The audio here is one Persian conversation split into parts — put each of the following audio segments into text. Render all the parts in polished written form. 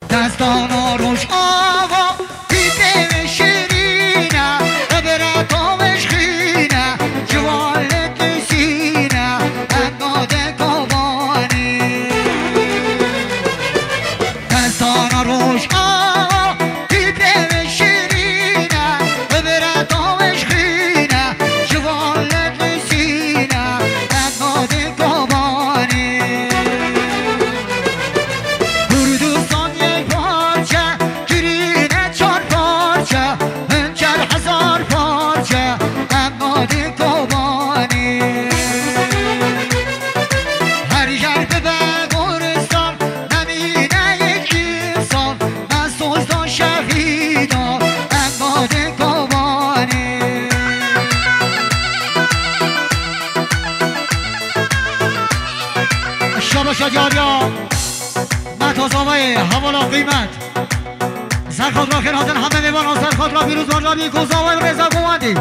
دستانا روش آقا دیده شیرینه براتامش خینه جوالت نسینه اقناد کابانی دستانا روش آقا دیده شیرینه براتامش خینه جوالت نسینه اقناد کابانی کردستان یک پارچه گرینه چار پارچه هنجر هزار پارچه اقناد کابانی هر گر به گورستان نمینه یک انسان من سوزدان شهیدان اقناد کابانی شبا شدیاریا متازامه حوالا قیمت سرخواد را خیراتن همه میوان سرخواد را بیروز بانجابی کوزاوه و رضا گواندی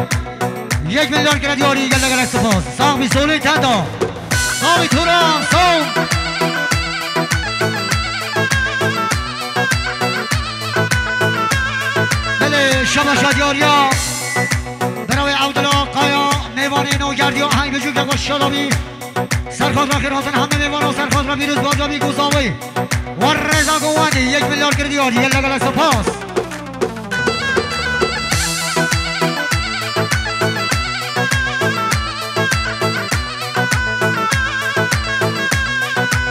1 میلیارد گردیاری گلده گلک سپاس ساقمی سولی تندا ساقمی توران سوم بله شبا شدیاریا برای عبدالله قایا میوان نوگردی و هنگ بجوگ و شلامی سرخواد را خیراتن همه میوان سرخواد را بیروز بانجابی کوزاوه و رضا گواندی 1 میلیارد گردیاری گلده گلک سپاس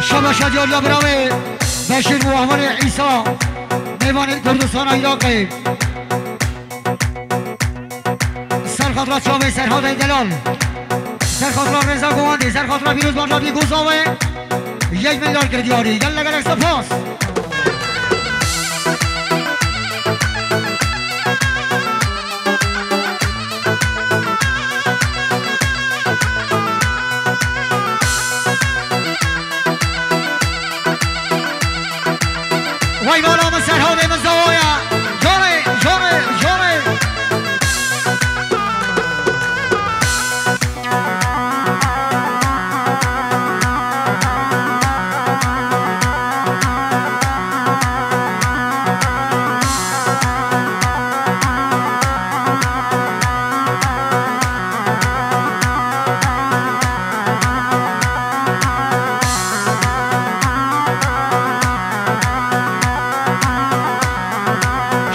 شما شدیاریا برای بشیر و احمد عیسی میوان کردستان عراقی سرخواد را چاوه سرخواد دلال سرخواد را رضا گواندی سرخواد را بیروز بانجابی کوزاوه 1 میلیارد گردیاری گلده گلک سپاس وای بالا من سرحاد من زوایا جانه جانه جانه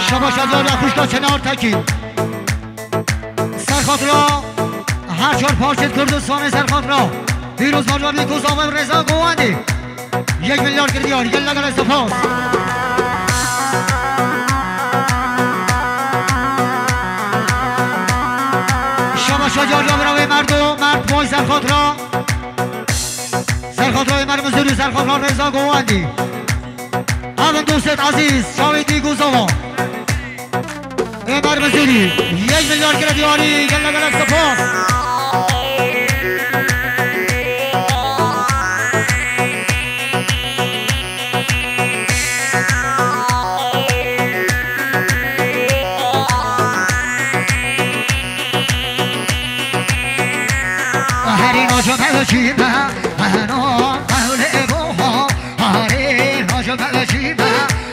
شما شدیار یا خوشتا چنار تکی سرخواد را هر چار پارچه کردستان سرخواد را بیروز بانجابی کوزاوه و رضا گواندی 1 میلیارد گردیاری گلده گلک سپاس شما شدیار یا برای مرد بای سرخواد را مرد مزوری سرخواد را رضا گواندی همین دوست عزیز شاویدی کوزاوه امر مزیری 1 میلیارد گردیاری گلده گلک سپاس هری ناجو بلچیبه هنو قول ابوها هری ناجو بلچیبه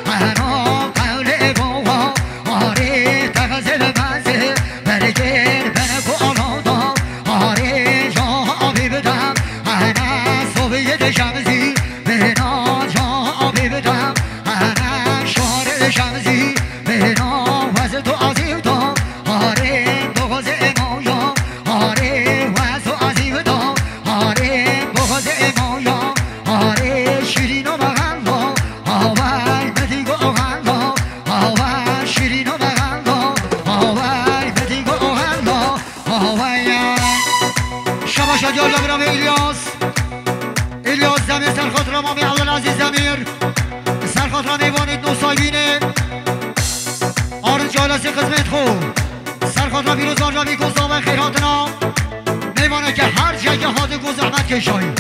هنو قول ابوها هری تغزل بازه برگر بنکو آنادا هری جا آبی بدم هنه صوبیت شمزی بنا جا آبی بدم هنه شار شمزی بنا وزد و عظیم دام هری دوغز امایا هری وزد و عظیم دام هری دوغز امایا هری شیرین و بغلا آوای مدیگو آغلا آوای شیرین و بغلا آوای مدیگو آغلا آوای شما شدیار لبرام الیاس زمیر سرخواد را مامی عبدالعزیز زمیر سرخواد را میوانید نوسایبینه آرز جالسی خدمت خوب سرخواد را بیروز بانجابی کوزاوه خیراتنا میوانه که هر جگه حاضر گو زحمت کشایی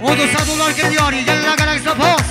و $200 گردیاری گلده گلک سپاس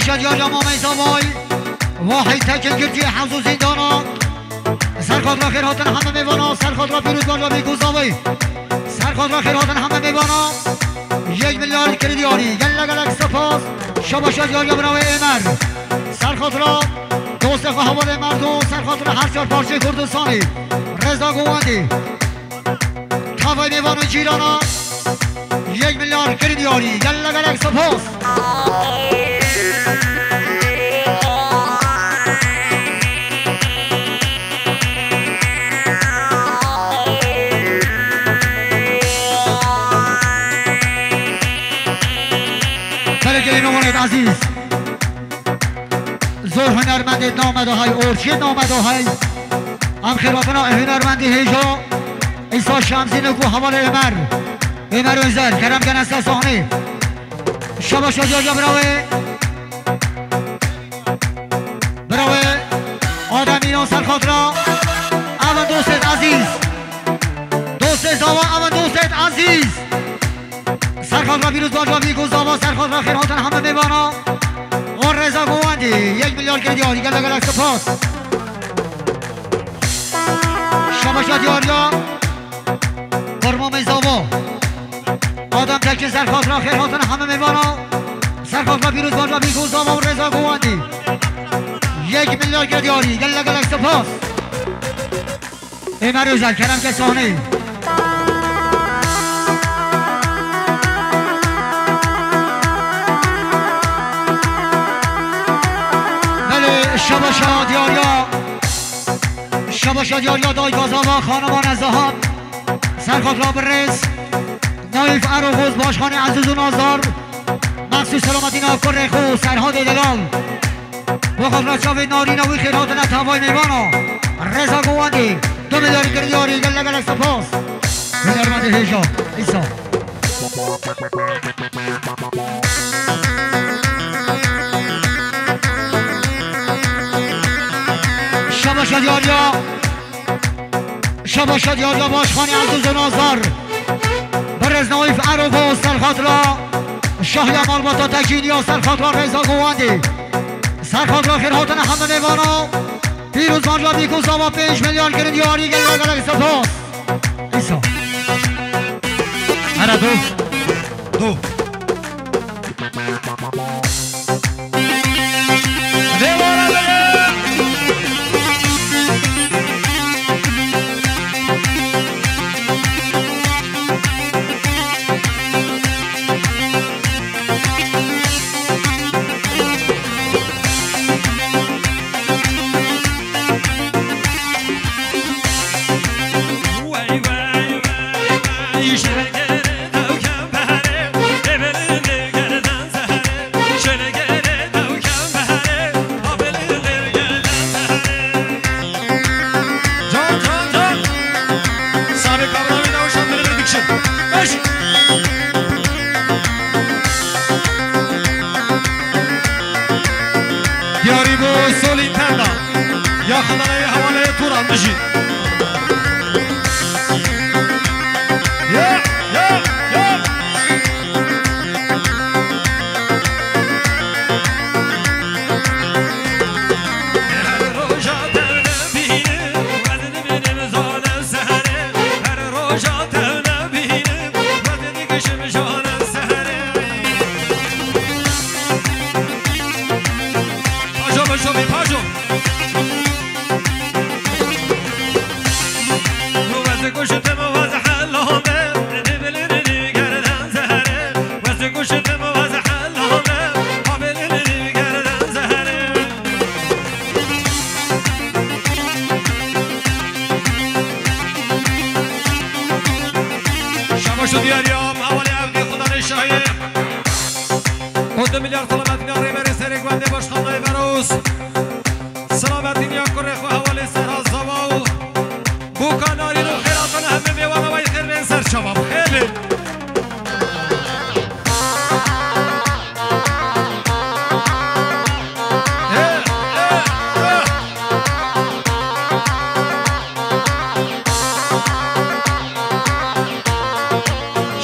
شباشد یا جمع میزاوای واحد تکل گرجی حوز و زندانا سرخواد را خیراتن همه میوانا سرخواد را پیروز باجا بیگوزاوی سرخواد را خیراتن همه میوانا 1 میلیارد کردیاری گل گلک سپاس شباشد یا جمع روی امر سرخواد را دوست حوال مردم سرخواد را هر چار پارچه کردستانی رضا گواندی تاوی میوانو جیرانا 1 میلیارد کردیاری گل گلک سپاس عزیز زور هنرمند نامده های اورچه نامده های هم خیراتنا هنرمندی هیجا ایسا شمزی نگو حوال امر وزر کرم گنسته صحنه شبا شدیا جا براوه آدمیان سرخاطرا اول دوست عزیز دوست زاوا اول دوست عزیز سرخواد را بیروز باجا بیگوزاوا سرخواد را خیراتن همه میوانا اون رضا گواندی 1 میلیارد کردیاری گل گلک سپاس شباشا دیاریا برما میزاوا آدم تکل سرخواد را خیراتن همه میوانا سرخواد را بیروز باجا بیگوزاوا اون رضا گواندی 1 میلیارد کردیاری گل گلک سپاس امر وزر کرم که صحنه شباشا دیاریا دای گازاوا خانمان ازهان سرخواد را برس نایف عروغوز باشخانه عزیز و نازار مخصوص سلامتی ناکر رخو سرها دلال وخواد را چاوی ناری نوی خیرات نتوای میوانا رضا گواندی 2 میلیارد کردیاری گل گلک سپاس هنرمند هیجا ایسا شباشد یاریا باشخانی عزیز و نازار برز نایف عروب و سرخواد را شاهی مالباتا تکینیا سرخواد را رضا گواندی سرخواد را خیراتن همه نیوانا پیروز مانجا بیکوزا و 5 میلیارد کردیاری گل گلک سپاس ایسا هر دو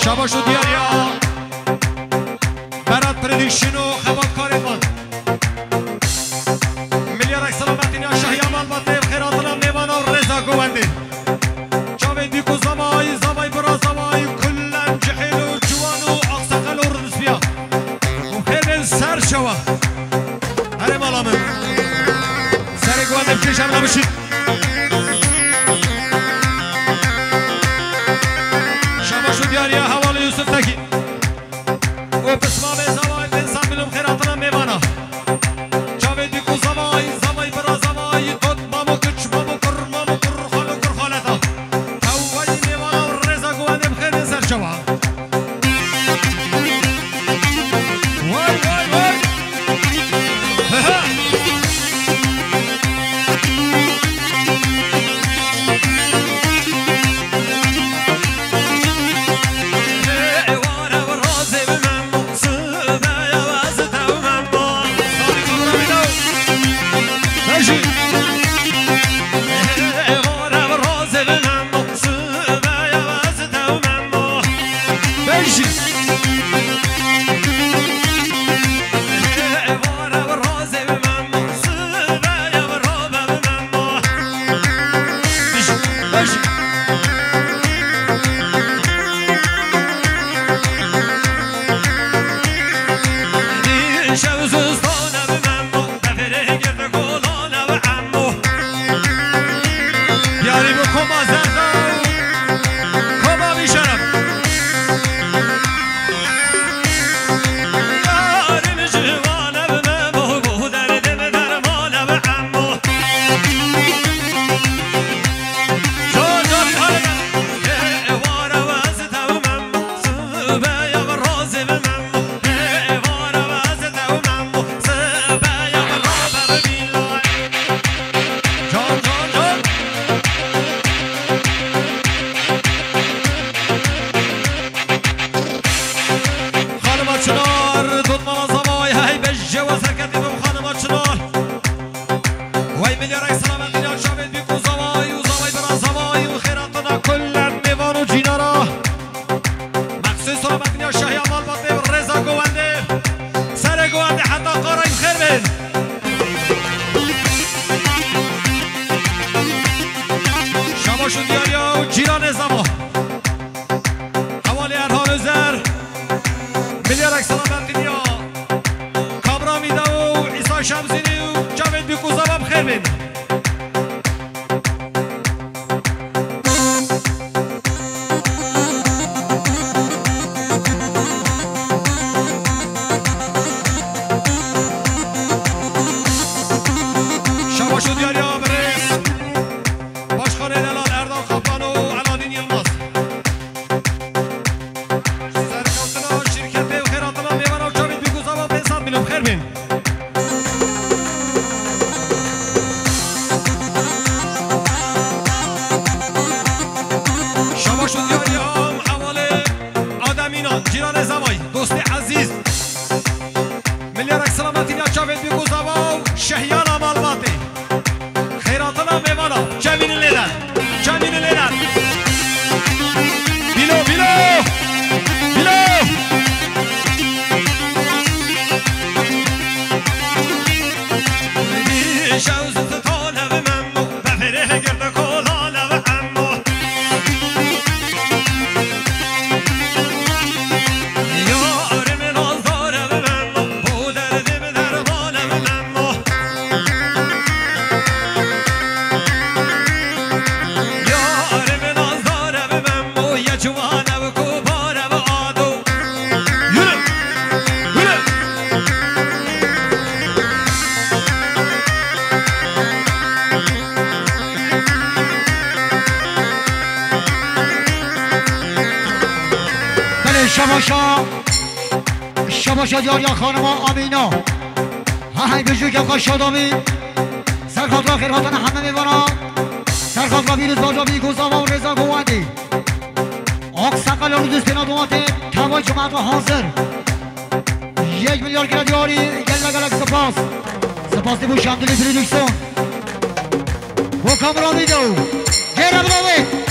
شباشو دیاریا برات پردیکشن و خبات کارمان سلامت خیراتنا میوان و رضا گوندی جاوید بیکو زمای زمای برا زمای کلن جحیل و جوان و اقساقل و رنسبیا و خیلی سر شوا هره مالا من سر گوندم که شرنا بشید شما شد یاریا حوال یوسف تکی و بسما به زمای بنسان بلوم خیراتنا میوانا جاوید بیکو زمای زمای برا زمای دود مامو کچ مامو کر خالو کر خالتا تووی میوانا و رضا گوندم خیلی سر شوا وای وای وای شباشا دیاریا خانم آمینا های بجوی که خواه شادامی سرخات را خیراتن همه میوانا سرخات را بیروز باجا بیگوزاوا و رضا گوندی آق سقل رو دوست پینا دوماته توای جمعت را حاضر 1 میلیارد گره دیاری گل گلک سپاس دیبو شمدلی پریدکسون و کامرا ویدیو گره براوی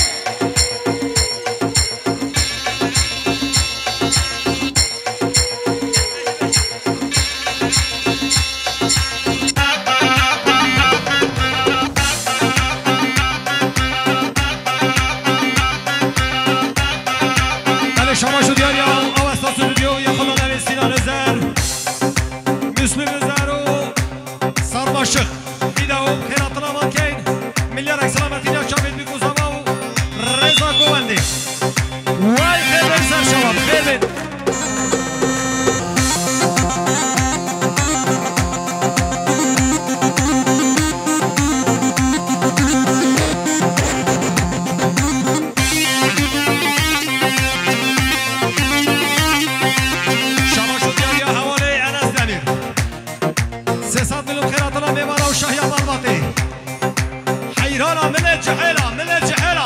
ایرانا ملت جحیلا ملت جحیلا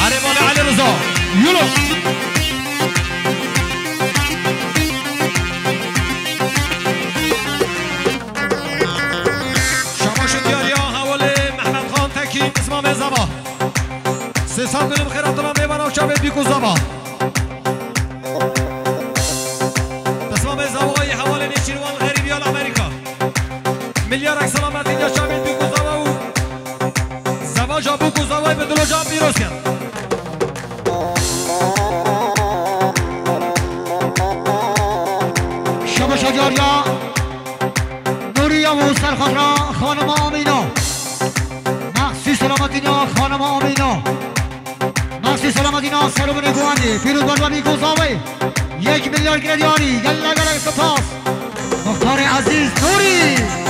عربان علی رضا یولو شماش دیاریا حواله محمد خان تکین اسمام زبا 300 میلیون خیرات را میبرم شبه بیکو زبا اسمام زبای حواله نیشیروان غریبیان امریکا میلیارد سلامت اینجا شبه بیکو زبا و زبا جا بیکو زبای به دلو جا بیروز کرد شما شجاریا نوریا و سرخاطرا خانم آمینا مخصی سلامتینا خانم آمینا مخصی سلامتینا سلام نگوانی پیروز بانجا بیکو زبای 1 میلیارد گردیانی گله گله سپاس مختار عزیز نوری